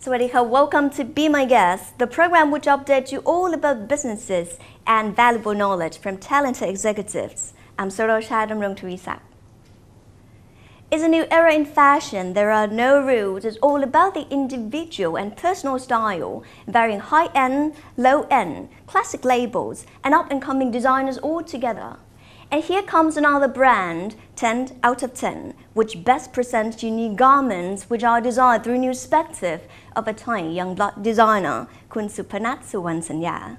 Sawadika, welcome to Be My Guest, the program which updates you all about businesses and valuable knowledge from talented executives. I'm Sorosha Damrong Teresa. It's a new era in fashion. There are no rules. It's all about the individual and personal style, varying high-end, low-end, classic labels, and up-and-coming designers all together. And here comes another brand, 10 out of 10, which best presents unique garments which are designed through a new perspective of a Thai young blood designer, Kun Supanat Suwansanya.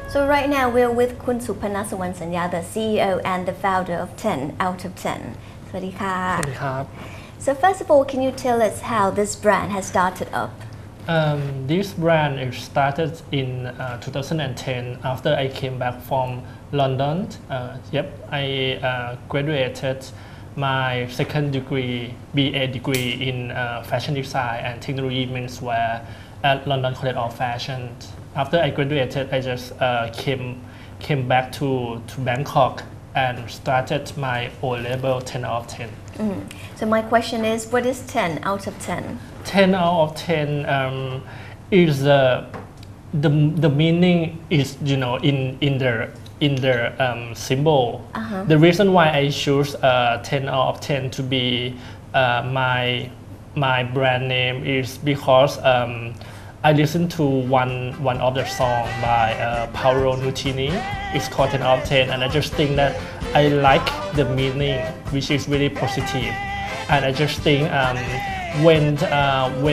So right now we're with Kun Supanat Suwansanya, the CEO and the founder of 10 out of 10. Sawadika. So first of all, can you tell us how this brand has started up? This brand is started in 2010 after I came back from London. I graduated my second degree, BA degree in fashion design and technology menswear at London College of Fashion. After I graduated, I just came back to Bangkok and started my O-level 10 out of 10. So my question is, what is 10 out of 10? 10 out of 10 is the meaning is in the symbol. The reason why I choose 10 out of 10 to be my brand name is because I listened to one of the song by Paolo Nutini. It's called 10 out of 10, and I just think that I like the meaning, which is really positive. And I just think when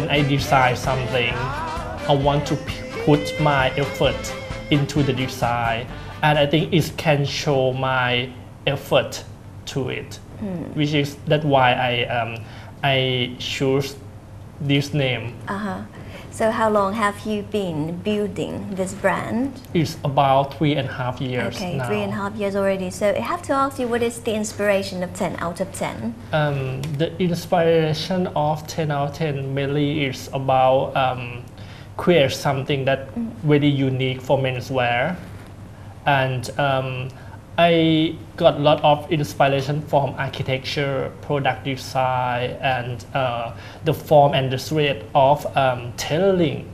I design something, I want to put my effort into the design, and I think it can show my effort to it, which is that's why I choose this name. So how long have you been building this brand? It's about 3.5 years okay, now. 3.5 years already. So I have to ask you, what is the inspiration of 10 out of 10? The inspiration of 10 out of 10 mainly is about create something that really unique for menswear. And I got a lot of inspiration from architecture, product design, and the form and the thread of tailoring.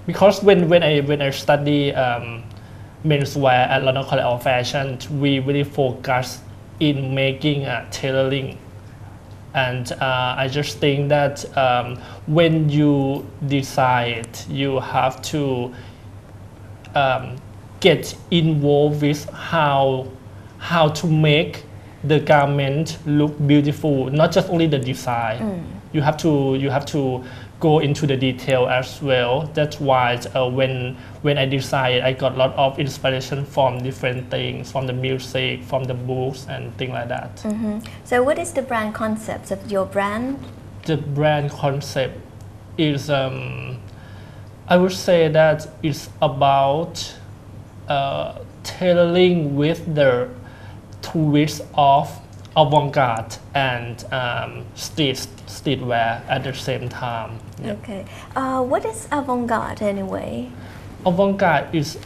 Because when I study menswear at London College of Fashion, we really focus in making tailoring. And I just think that when you decide, you have to get involved with how to make the garment look beautiful, not just only the design. You have to go into the detail as well. That's why when I decided, I got a lot of inspiration from different things, from the music, from the books, and things like that. So what is the brand concept of your brand? The brand concept is, I would say that it's about tailoring with the twist of avant-garde and streetwear at the same time. Okay. What is avant-garde anyway? Avant-garde is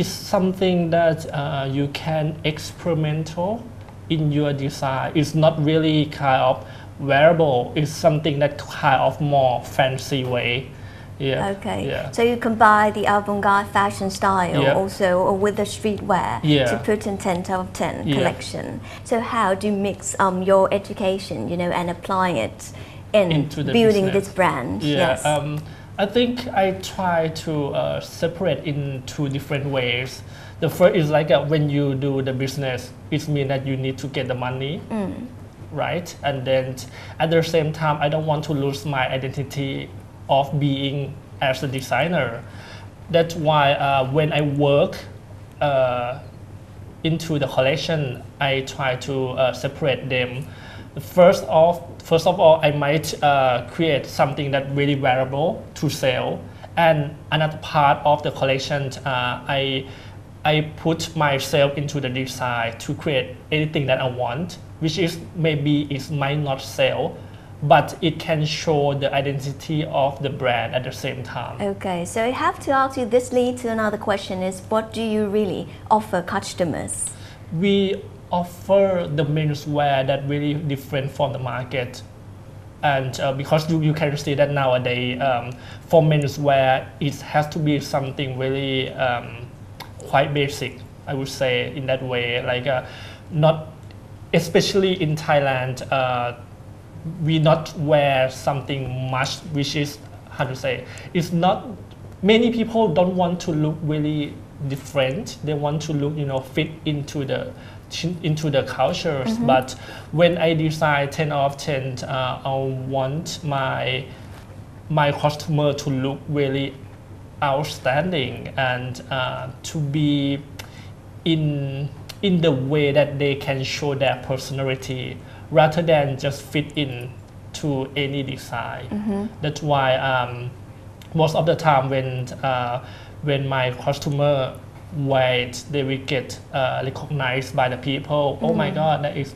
something that you can experimental in your design. It's not really kind of wearable. It's something that kind of more fancy way. So you combine the avant-garde fashion style also with the streetwear to put in 10 out of 10 collection. So how do you mix your education, and apply it into building this brand? Yes. I think I try to separate in two different ways. The first is like when you do the business, it means that you need to get the money, right? And then at the same time, I don't want to lose my identity of being as a designer. That's why when I work into the collection, I try to separate them. First of all, I might create something that really valuable to sell, And another part of the collection, I put myself into the design to create anything that I want, which is maybe it might not sell, but it can show the identity of the brand at the same time. Okay, so I have to ask you, this leads to another question is, what do you really offer customers? We offer the menswear that really different from the market. And because you can see that nowadays, for menswear, it has to be something really quite basic, I would say, in that way. Like not, especially in Thailand, we not wear something much, which is, how to say, it's not, many people don't want to look really different. They want to look, fit into the cultures. But when I design 10 of 10, I want my customer to look really outstanding and to be in the way that they can show their personality rather than just fit in to any design. That's why most of the time when my customer wait, they will get recognized by the people. Oh my God, that is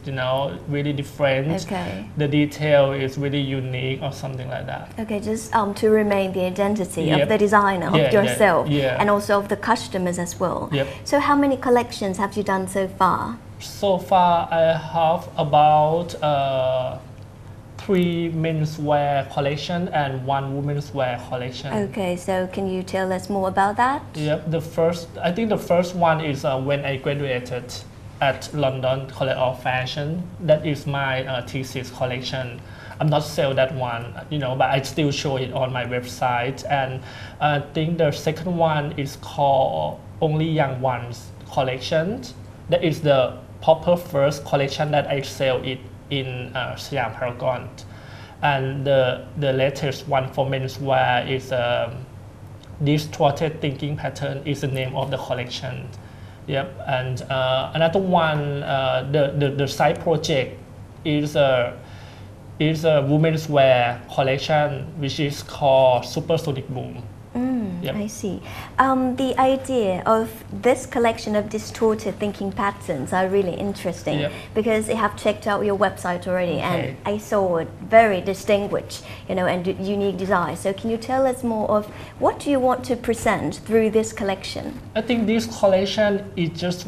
really different. Okay. The detail is really unique or something like that. Okay, just to remain the identity Yep. of the designer, of yourself, yeah. and also of the customers as well. Yep. So how many collections have you done so far? So far, I have about 3 menswear collection and 1 women's wear collection. Okay, so can you tell us more about that? Yep, I think the first one is when I graduated at London College of Fashion. That is my thesis collection. I'm not sell that one, but I still show it on my website. And I think the second one is called Only Young Ones collection. That is the proper first collection that I sell it in Siam Paragon. And the latest one for menswear is Distorted Thinking Pattern is the name of the collection. Yep. And another one, the side project is a women's wear collection which is called Supersonic Boom. Yep. I see. The idea of this collection of distorted thinking patterns are really interesting. Yep. Because I have checked out your website already, Okay. and I saw it very distinguished, and unique design. So can you tell us more of what do you want to present through this collection? I think this collection is just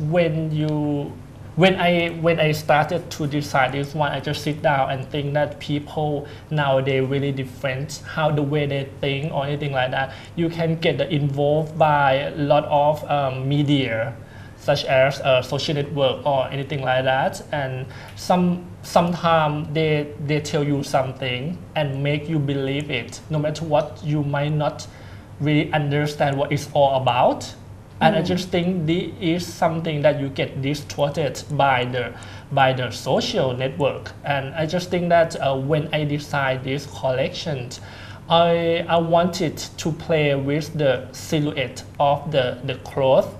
when I started to design this one, I just sit down and think that people nowadays really different, how the way they think or anything like that. You can get involved by a lot of media, such as social network or anything like that. And sometimes they tell you something and make you believe it, no matter what. You might not really understand what it's all about. And I just think this is something that you get distorted by the social network. And I just think that when I design this collection, I wanted to play with the silhouette of the cloth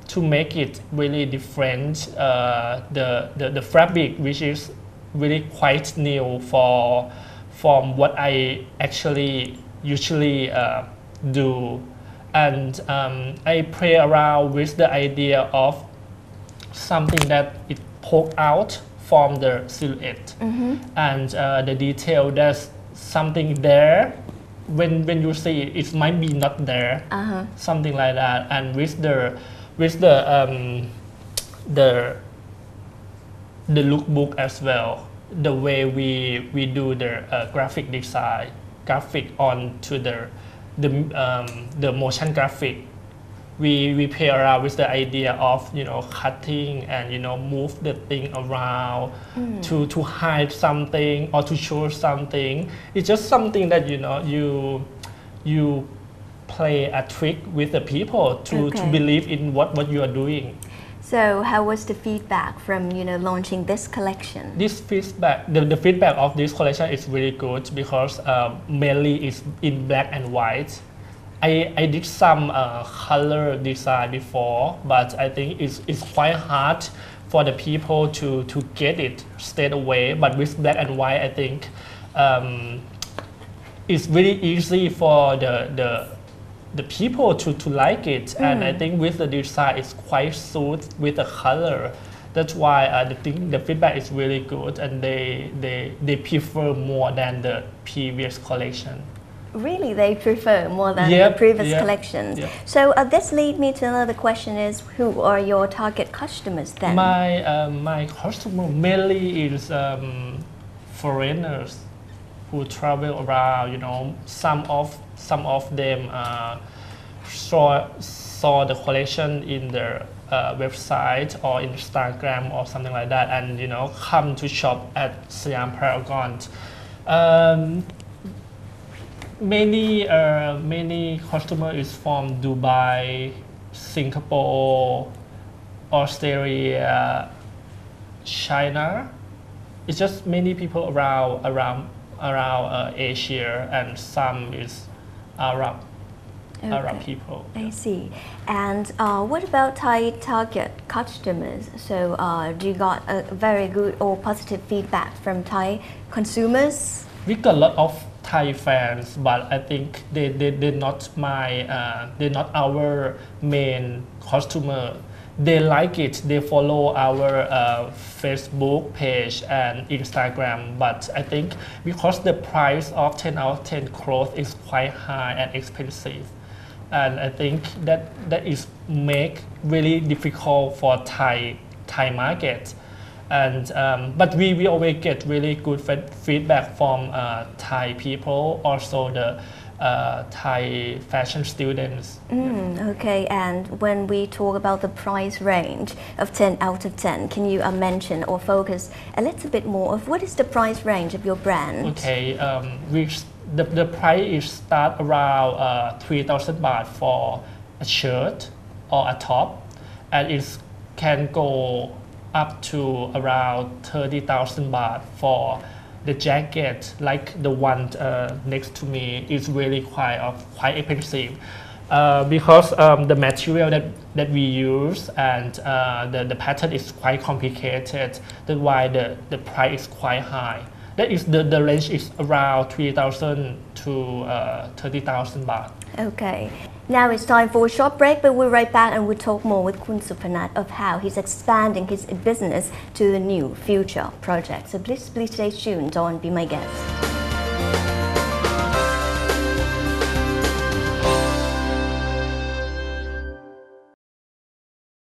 to make it really different. The fabric, which is really quite new from what I actually usually do. And I play around with the idea of something that it poke out from the silhouette. And the detail, there's something there. When you see it, it might be not there, something like that. And with the lookbook as well, the way we do the graphic design, graphic onto the motion graphic, we play around with the idea of cutting and move the thing around to hide something or to show something. It's just something that you play a trick with the people to believe in what you are doing. So how was the feedback from launching this collection? This feedback, the feedback of this collection is really good because mainly it's in black and white. I did some color design before, but I think it's quite hard for the people to get it straight away. But with black and white, I think it's really easy for the people to like it, and I think with the design it's quite suit with the color. That's why the feedback is really good, and they prefer more than the previous collection. Really, they prefer more than the previous collections. Yep. So this leads me to another question: is who are your target customers then? My customer mainly is foreigners who travel around. You know, some of them saw the collection in their website or Instagram or something like that, and you know, come to shop at Siam Paragon. Many customer is from Dubai, Singapore, Australia, China. It's just many people around Asia, and some is Arab people. I see. And what about Thai target customers? So do you got a very good or positive feedback from Thai consumers? We got a lot of Thai fans, but I think they're not they're not our main customer. They like it. They follow our Facebook page and Instagram, but I think because the price of 10 out of 10 clothes is quite high and expensive, and I think that is make really difficult for Thai market. And but we always get really good feedback from Thai people, also the Thai fashion students. Okay, and when we talk about the price range of 10 out of 10, can you mention or focus a little bit more of what is the price range of your brand? Okay, the price is start around 3,000 baht for a shirt or a top, and it can go up to around 30,000 baht for the jacket, like the one next to me is really quite expensive because the material that we use and the pattern is quite complicated. That's why the price is quite high. That is the range is around 3,000 to 30,000 baht. Okay. Now it's time for a short break, but we'll right back and we'll talk more with Kun Supanat of how he's expanding his business to the new future project. So please stay tuned on Be My Guest.